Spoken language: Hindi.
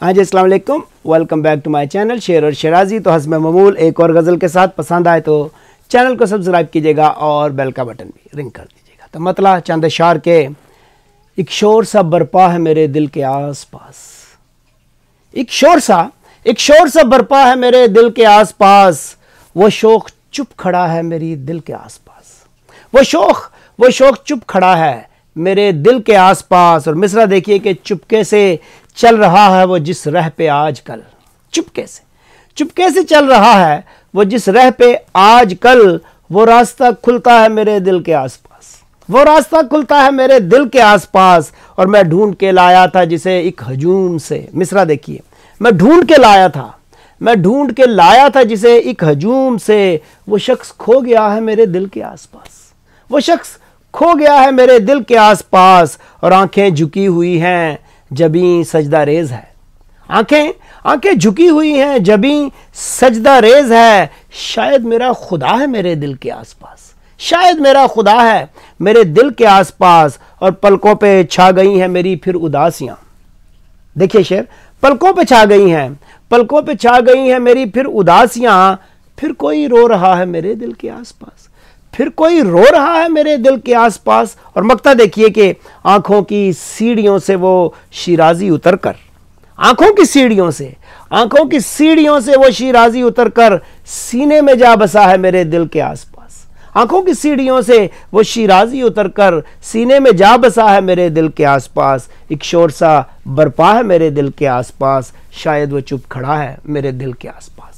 हाँ जी, अस्सलाम वालेकुम, welcome back to my channel Sher और शेराजी। तो हस्ब मामूल एक और गज़ल के साथ पसंद आए तो चैनल को सब्सक्राइब कीजिएगा और बेल का बटन भी रिंग कर दीजिएगा। तो मतलब चंद अशार के, एक शोर सा बरपा है मेरे दिल के आस पास, एक शोर सा बरपा है मेरे दिल के आस पास, वो शौक चुप खड़ा है मेरी दिल के आस पास, वो शौक चुप खड़ा है मेरे दिल के आस पास। और मिसरा देखिए कि चुपके से चल रहा है वो जिस राह पे आजकल, चुपके से चल रहा है वो जिस राह पे आजकल, वो रास्ता खुलता है मेरे दिल के आसपास, वो रास्ता खुलता है मेरे दिल के आसपास। और मैं ढूंढ के लाया था जिसे एक हजूम से, मिसरा देखिए, मैं ढूंढ के लाया था जिसे एक हजूम से, वो शख्स खो गया है मेरे दिल के आसपास, वो शख्स खो गया है मेरे दिल के आसपास। और आंखें झुकी हुई हैं जबीं सजदा रेज है, आंखें झुकी हुई हैं जबीं सजदा रेज है, शायद मेरा खुदा है मेरे दिल के आसपास, शायद मेरा खुदा है मेरे दिल के आसपास। और पलकों पे छा गई हैं मेरी फिर उदासियां, देखिए शेर, पलकों पे छा गई हैं मेरी फिर उदासियां, फिर कोई रो रहा है मेरे दिल के आसपास, फिर कोई रो रहा है मेरे दिल के आसपास। और मक्ता देखिए कि आंखों की सीढ़ियों से वो शिराजी उतरकर, आंखों की सीढ़ियों से वो शिराजी उतरकर सीने में जा बसा है मेरे दिल के आसपास, आंखों की सीढ़ियों से वो शिराजी उतरकर सीने में जा बसा है मेरे दिल के आसपास। एक शोर सा बरपा है मेरे दिल के आसपास, शायद वो चुप खड़ा है मेरे दिल के आसपास।